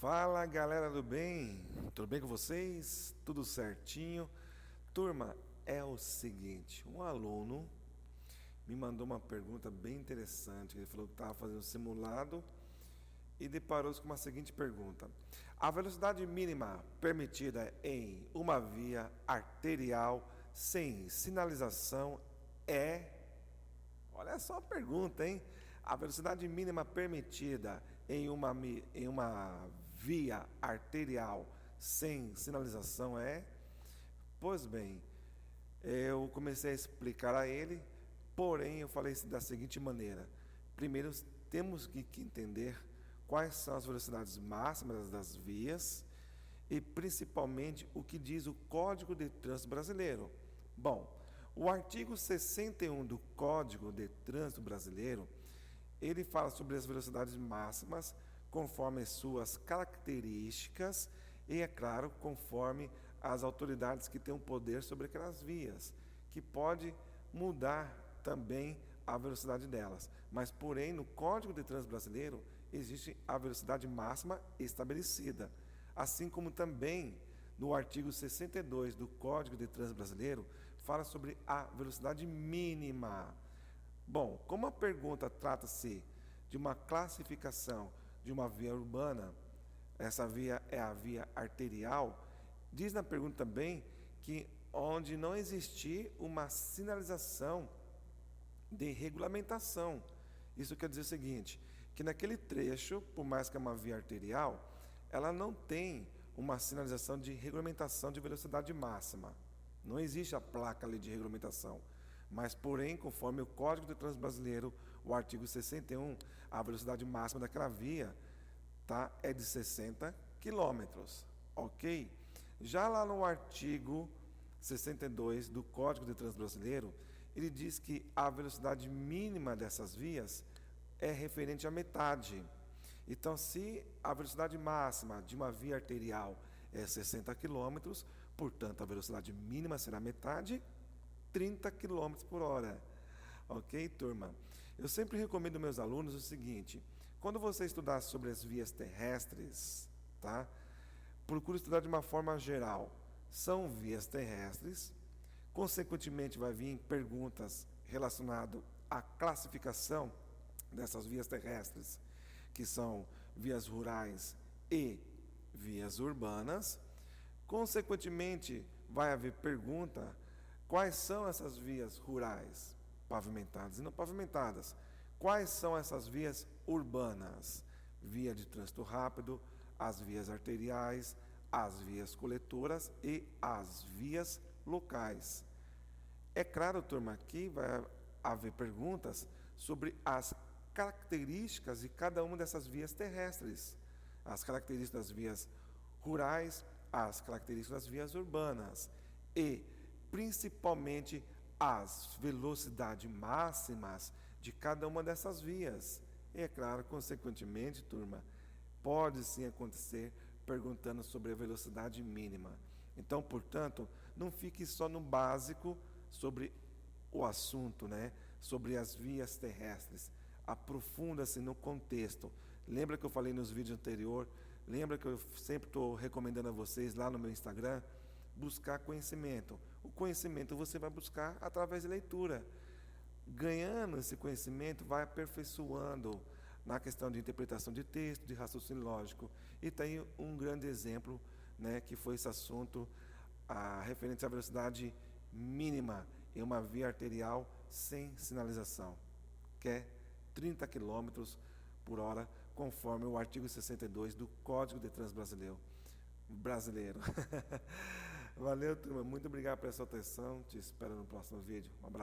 Fala galera do bem, tudo bem com vocês? Tudo certinho? Turma, é o seguinte, um aluno me mandou uma pergunta bem interessante. Ele falou que estava fazendo um simulado e deparou-se com uma seguinte pergunta: a velocidade mínima permitida em uma via arterial sem sinalização é... Olha só a pergunta, hein? A velocidade mínima permitida em uma via arterial sem sinalização é... Pois bem, eu comecei a explicar a ele, porém eu falei da seguinte maneira: primeiro temos que entender quais são as velocidades máximas das vias e principalmente o que diz o Código de Trânsito Brasileiro. Bom, o artigo 61 do Código de Trânsito Brasileiro, ele fala sobre as velocidades máximas conforme suas características e, é claro, conforme as autoridades que têm o poder sobre aquelas vias, que pode mudar também a velocidade delas. Mas, porém, no Código de Trânsito Brasileiro existe a velocidade máxima estabelecida, assim como também no artigo 62 do Código de Trânsito Brasileiro fala sobre a velocidade mínima. Bom, como a pergunta trata-se de uma classificação de uma via urbana, essa via é a via arterial, diz na pergunta também que onde não existir uma sinalização de regulamentação. Isso quer dizer o seguinte, que naquele trecho, por mais que é uma via arterial, ela não tem uma sinalização de regulamentação de velocidade máxima. Não existe a placa ali de regulamentação. Mas, porém, conforme o Código de Trânsito Brasileiro, o artigo 61, a velocidade máxima daquela via é de 60 quilômetros, ok? Já lá no artigo 62 do Código de Trânsito Brasileiro, ele diz que a velocidade mínima dessas vias é referente à metade. Então, se a velocidade máxima de uma via arterial é 60 km, portanto, a velocidade mínima será metade, 30 km por hora. Ok, turma? Eu sempre recomendo aos meus alunos o seguinte: quando você estudar sobre as vias terrestres, procure estudar de uma forma geral. São vias terrestres, consequentemente vai vir perguntas relacionadas à classificação dessas vias terrestres, que são vias rurais e vias urbanas. Consequentemente, vai haver pergunta: quais são essas vias rurais, pavimentadas e não pavimentadas? Quais são essas vias urbanas? Via de trânsito rápido, as vias arteriais, as vias coletoras e as vias locais. É claro, turma, que vai haver perguntas sobre as características de cada uma dessas vias terrestres, as características das vias rurais, as características das vias urbanas e, principalmente, as velocidades máximas de cada uma dessas vias. E, é claro, consequentemente, turma, pode sim acontecer perguntando sobre a velocidade mínima. Então, portanto, não fique só no básico sobre o assunto, sobre as vias terrestres. Aprofunda-se no contexto. Lembra que eu falei nos vídeos anteriores? Lembra que eu sempre estou recomendando a vocês lá no meu Instagram buscar conhecimento. O conhecimento você vai buscar através de leitura. Ganhando esse conhecimento, vai aperfeiçoando na questão de interpretação de texto, de raciocínio lógico. E tem um grande exemplo, que foi esse assunto referente à velocidade mínima em uma via arterial sem sinalização, que é 30 km por hora, conforme o artigo 62 do Código de Trânsito Brasileiro. Valeu, turma. Muito obrigado pela sua atenção. Te espero no próximo vídeo. Um abraço.